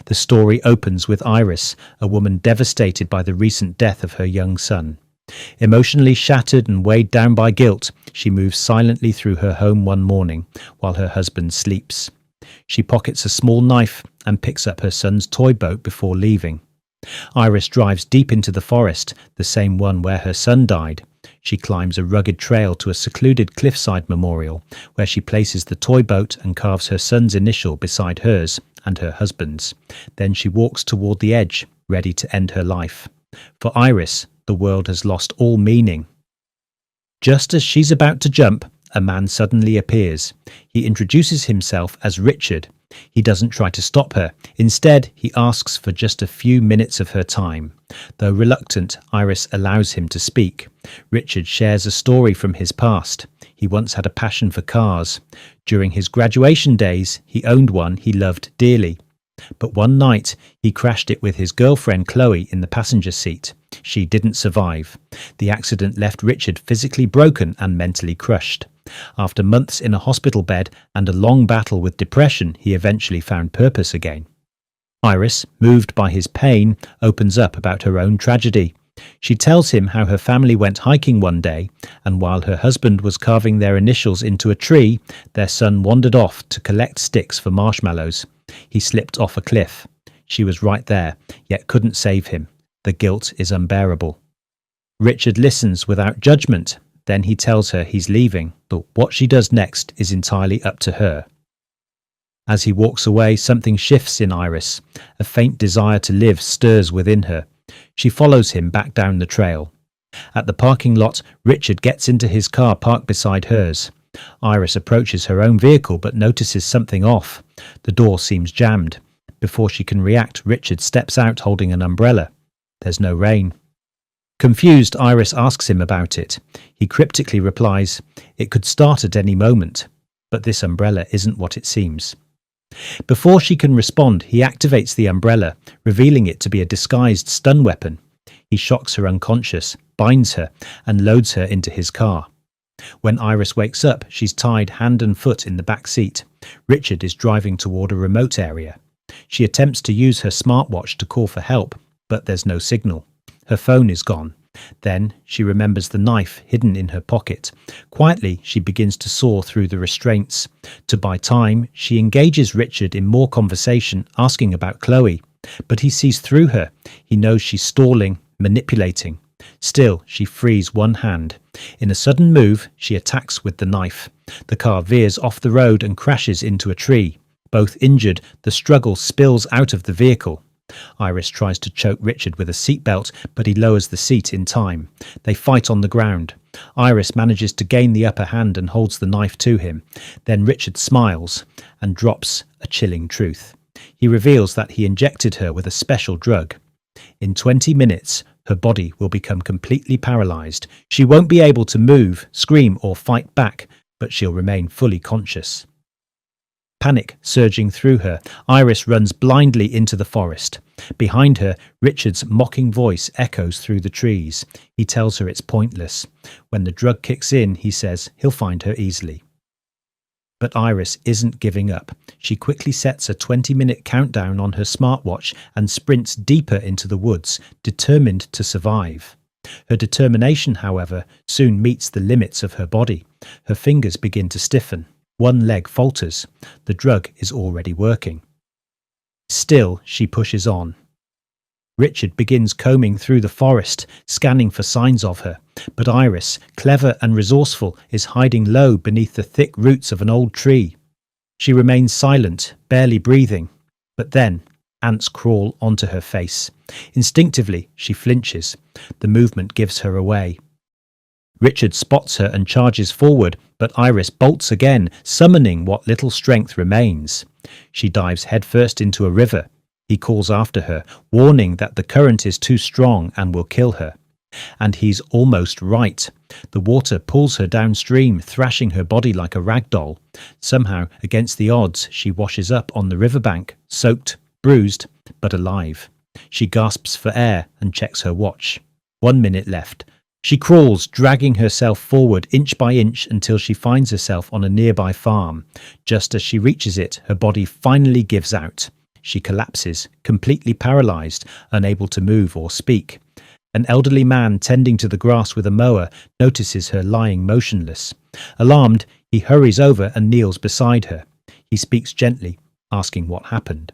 The story opens with Iris, a woman devastated by the recent death of her young son. Emotionally shattered and weighed down by guilt, she moves silently through her home one morning while her husband sleeps. She pockets a small knife and picks up her son's toy boat before leaving. Iris drives deep into the forest, the same one where her son died. She climbs a rugged trail to a secluded cliffside memorial, where she places the toy boat and carves her son's initial beside hers and her husband's. Then she walks toward the edge, ready to end her life. For Iris, the world has lost all meaning. Just as she's about to jump, a man suddenly appears. He introduces himself as Richard. He doesn't try to stop her. Instead, he asks for just a few minutes of her time. Though reluctant, Iris allows him to speak. Richard shares a story from his past. He once had a passion for cars. During his graduation days, he owned one he loved dearly. But one night, he crashed it with his girlfriend Chloe in the passenger seat. She didn't survive. The accident left Richard physically broken and mentally crushed. After months in a hospital bed and a long battle with depression, he eventually found purpose again. Iris, moved by his pain, opens up about her own tragedy. She tells him how her family went hiking one day, and while her husband was carving their initials into a tree, their son wandered off to collect sticks for marshmallows. He slipped off a cliff. She was right there, yet couldn't save him. The guilt is unbearable. Richard listens without judgment. Then he tells her he's leaving, but what she does next is entirely up to her. As he walks away, something shifts in Iris. A faint desire to live stirs within her. She follows him back down the trail. At the parking lot, Richard gets into his car parked beside hers. Iris approaches her own vehicle but notices something off. The door seems jammed. Before she can react, Richard steps out holding an umbrella. There's no rain. Confused, Iris asks him about it. He cryptically replies, "It could start at any moment, but this umbrella isn't what it seems." Before she can respond, he activates the umbrella, revealing it to be a disguised stun weapon. He shocks her unconscious, binds her, and loads her into his car. When Iris wakes up, she's tied hand and foot in the back seat. Richard is driving toward a remote area. She attempts to use her smartwatch to call for help, but there's no signal. Her phone is gone. Then she remembers the knife hidden in her pocket. Quietly, she begins to saw through the restraints. To buy time, she engages Richard in more conversation, asking about Chloe. But he sees through her. He knows she's stalling, manipulating. Still, she frees one hand. In a sudden move, she attacks with the knife. The car veers off the road and crashes into a tree. Both injured, the struggle spills out of the vehicle. Iris tries to choke Richard with a seatbelt, but he lowers the seat in time. They fight on the ground. Iris manages to gain the upper hand and holds the knife to him. Then Richard smiles and drops a chilling truth. He reveals that he injected her with a special drug. In 20 minutes, her body will become completely paralyzed. She won't be able to move, scream, or fight back, but she'll remain fully conscious. Panic surging through her, Iris runs blindly into the forest. Behind her, Richard's mocking voice echoes through the trees. He tells her it's pointless. When the drug kicks in, he says he'll find her easily. But Iris isn't giving up. She quickly sets a 20-minute countdown on her smartwatch and sprints deeper into the woods, determined to survive. Her determination, however, soon meets the limits of her body. Her fingers begin to stiffen. One leg falters. The drug is already working. Still, she pushes on. Richard begins combing through the forest, scanning for signs of her. But Iris, clever and resourceful, is hiding low beneath the thick roots of an old tree. She remains silent, barely breathing. But then, ants crawl onto her face. Instinctively, she flinches. The movement gives her away. Richard spots her and charges forward, but Iris bolts again, summoning what little strength remains. She dives headfirst into a river. He calls after her, warning that the current is too strong and will kill her. And he's almost right. The water pulls her downstream, thrashing her body like a rag doll. Somehow, against the odds, she washes up on the riverbank, soaked, bruised, but alive. She gasps for air and checks her watch. 1 minute left. She crawls, dragging herself forward inch by inch until she finds herself on a nearby farm. Just as she reaches it, her body finally gives out. She collapses, completely paralyzed, unable to move or speak. An elderly man tending to the grass with a mower notices her lying motionless. Alarmed, he hurries over and kneels beside her. He speaks gently, asking what happened.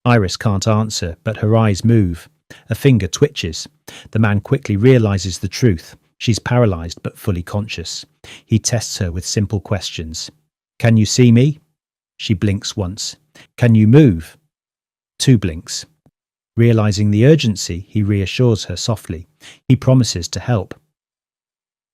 Iris can't answer, but her eyes move. A finger twitches. The man quickly realizes the truth. She's paralyzed but fully conscious. He tests her with simple questions. Can you see me? She blinks once. Can you move? 2 blinks. Realizing the urgency, he reassures her softly. He promises to help.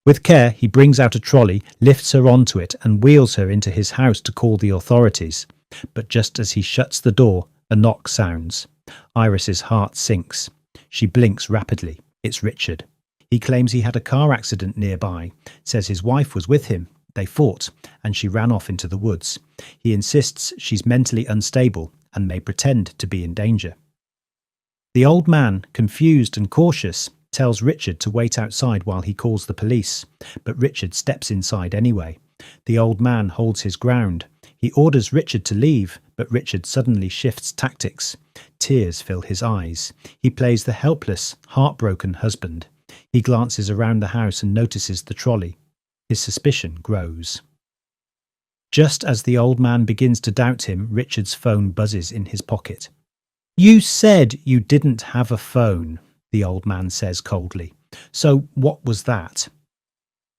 With care, he brings out a trolley, lifts her onto it, and wheels her into his house to call the authorities. But just as he shuts the door, a knock sounds. Iris's heart sinks. She blinks rapidly. It's Richard. He claims he had a car accident nearby, says his wife was with him. They fought, and she ran off into the woods. He insists she's mentally unstable and may pretend to be in danger. The old man, confused and cautious, tells Richard to wait outside while he calls the police, but Richard steps inside anyway. The old man holds his ground. He orders Richard to leave, but Richard suddenly shifts tactics. Tears fill his eyes. He plays the helpless, heartbroken husband. He glances around the house and notices the trolley. His suspicion grows. Just as the old man begins to doubt him, Richard's phone buzzes in his pocket. You said you didn't have a phone, the old man says coldly. So what was that?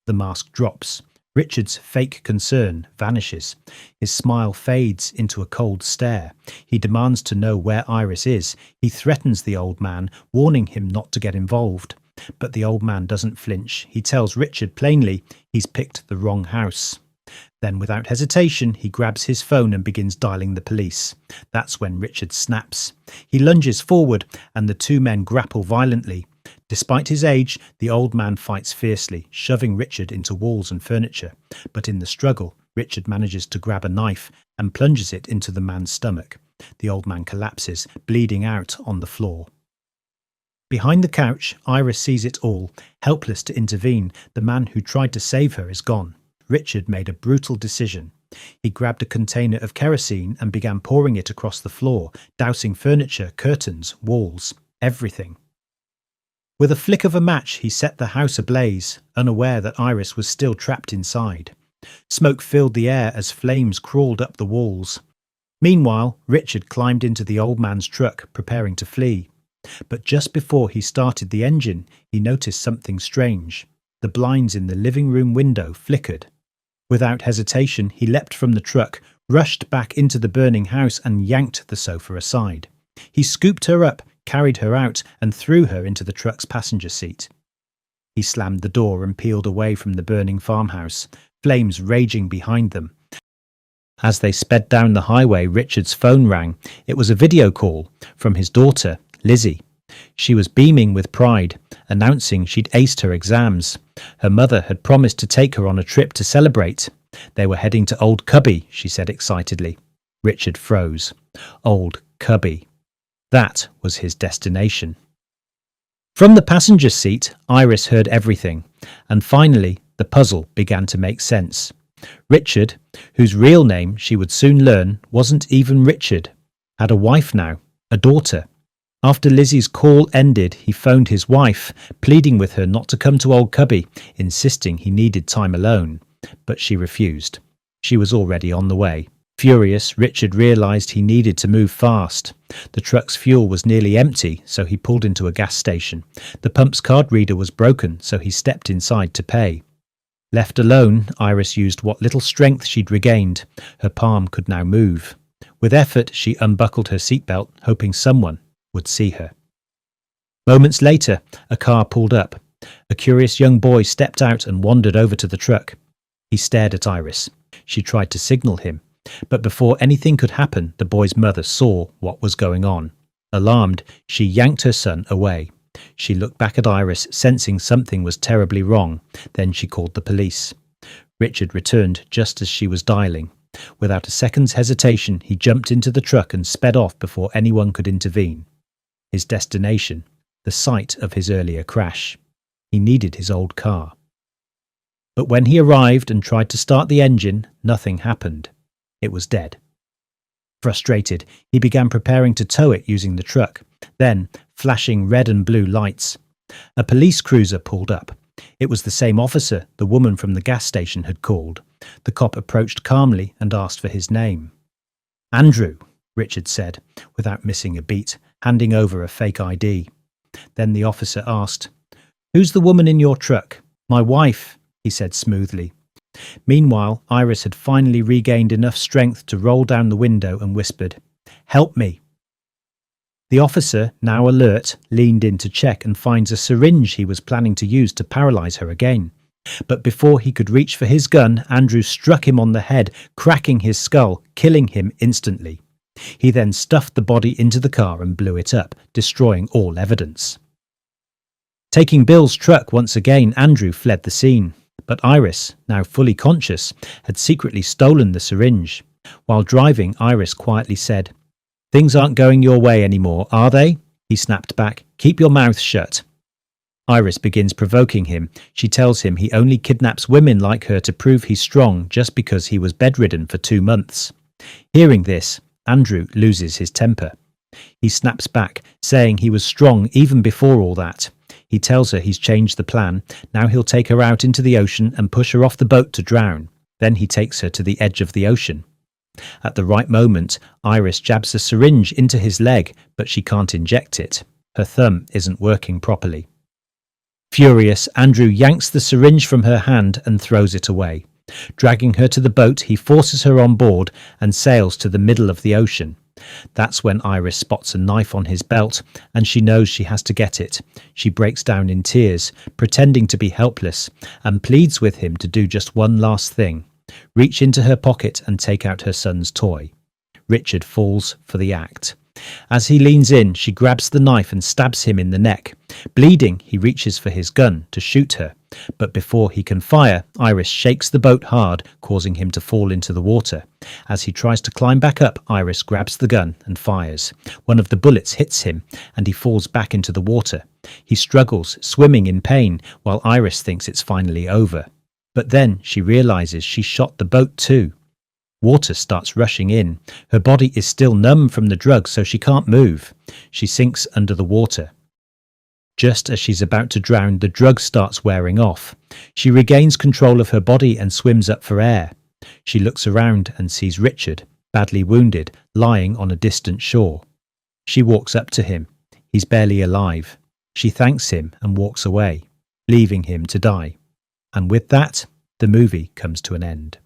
The mask drops. Richard's fake concern vanishes. His smile fades into a cold stare. He demands to know where Iris is. He threatens the old man, warning him not to get involved. But the old man doesn't flinch. He tells Richard plainly he's picked the wrong house. Then, without hesitation, he grabs his phone and begins dialing the police. That's when Richard snaps. He lunges forward, and the 2 men grapple violently. Despite his age, the old man fights fiercely, shoving Richard into walls and furniture. But in the struggle, Richard manages to grab a knife and plunges it into the man's stomach. The old man collapses, bleeding out on the floor. Behind the couch, Iris sees it all. Helpless to intervene, the man who tried to save her is gone. Richard made a brutal decision. He grabbed a container of kerosene and began pouring it across the floor, dousing furniture, curtains, walls, everything. With a flick of a match, he set the house ablaze, unaware that Iris was still trapped inside. Smoke filled the air as flames crawled up the walls. Meanwhile, Richard climbed into the old man's truck, preparing to flee. But just before he started the engine, he noticed something strange. The blinds in the living room window flickered. Without hesitation, he leapt from the truck, rushed back into the burning house and yanked the sofa aside. He scooped her up, carried her out, and threw her into the truck's passenger seat. He slammed the door and peeled away from the burning farmhouse, flames raging behind them. As they sped down the highway, Richard's phone rang. It was a video call from his daughter, Lizzie. She was beaming with pride, announcing she'd aced her exams. Her mother had promised to take her on a trip to celebrate. They were heading to Old Cubby, she said excitedly. Richard froze. Old Cubby. That was his destination. From the passenger seat, Iris heard everything, and finally the puzzle began to make sense. Richard, whose real name she would soon learn wasn't even Richard, had a wife now, a daughter. After Lizzie's call ended, he phoned his wife, pleading with her not to come to Old Cubby, insisting he needed time alone. But she refused. She was already on the way. Furious, Richard realised he needed to move fast. The truck's fuel was nearly empty, so he pulled into a gas station. The pump's card reader was broken, so he stepped inside to pay. Left alone, Iris used what little strength she'd regained. Her palm could now move. With effort, she unbuckled her seatbelt, hoping someone would see her. Moments later, a car pulled up. A curious young boy stepped out and wandered over to the truck. He stared at Iris. She tried to signal him, but before anything could happen, the boy's mother saw what was going on. Alarmed, she yanked her son away. She looked back at Iris, sensing something was terribly wrong. Then she called the police. Richard returned just as she was dialing. Without a second's hesitation, he jumped into the truck and sped off before anyone could intervene. His destination, the site of his earlier crash. He needed his old car. But when he arrived and tried to start the engine, nothing happened. It was dead. Frustrated, he began preparing to tow it using the truck. Then, flashing red and blue lights, a police cruiser pulled up. It was the same officer the woman from the gas station had called. The cop approached calmly and asked for his name. "Andrew," Richard said, without missing a beat, handing over a fake ID. Then the officer asked, "Who's the woman in your truck?" "My wife," he said smoothly. Meanwhile, Iris had finally regained enough strength to roll down the window and whispered, "Help me." The officer, now alert, leaned in to check and finds a syringe he was planning to use to paralyse her again. But before he could reach for his gun, Andrew struck him on the head, cracking his skull, killing him instantly. He then stuffed the body into the car and blew it up, destroying all evidence. Taking Bill's truck once again, Andrew fled the scene. But Iris, now fully conscious, had secretly stolen the syringe. While driving, Iris quietly said, "Things aren't going your way anymore, are they?" He snapped back, "Keep your mouth shut." Iris begins provoking him. She tells him he only kidnaps women like her to prove he's strong just because he was bedridden for 2 months. Hearing this, Andrew loses his temper. He snaps back, saying he was strong even before all that. He tells her he's changed the plan. Now he'll take her out into the ocean and push her off the boat to drown. Then he takes her to the edge of the ocean. At the right moment, Iris jabs a syringe into his leg, but she can't inject it. Her thumb isn't working properly. Furious, Andrew yanks the syringe from her hand and throws it away. Dragging her to the boat, he forces her on board and sails to the middle of the ocean. That's when Iris spots a knife on his belt, and she knows she has to get it. She breaks down in tears, pretending to be helpless, and pleads with him to do just one last thing: reach into her pocket and take out her son's toy. Richard falls for the act. As he leans in, she grabs the knife and stabs him in the neck. Bleeding, he reaches for his gun to shoot her. But before he can fire, Iris shakes the boat hard, causing him to fall into the water. As he tries to climb back up, Iris grabs the gun and fires. One of the bullets hits him, and he falls back into the water. He struggles, swimming in pain, while Iris thinks it's finally over. But then she realizes she shot the boat too. Water starts rushing in. Her body is still numb from the drug, so she can't move. She sinks under the water. Just as she's about to drown, the drug starts wearing off. She regains control of her body and swims up for air. She looks around and sees Richard, badly wounded, lying on a distant shore. She walks up to him. He's barely alive. She thanks him and walks away, leaving him to die. And with that, the movie comes to an end.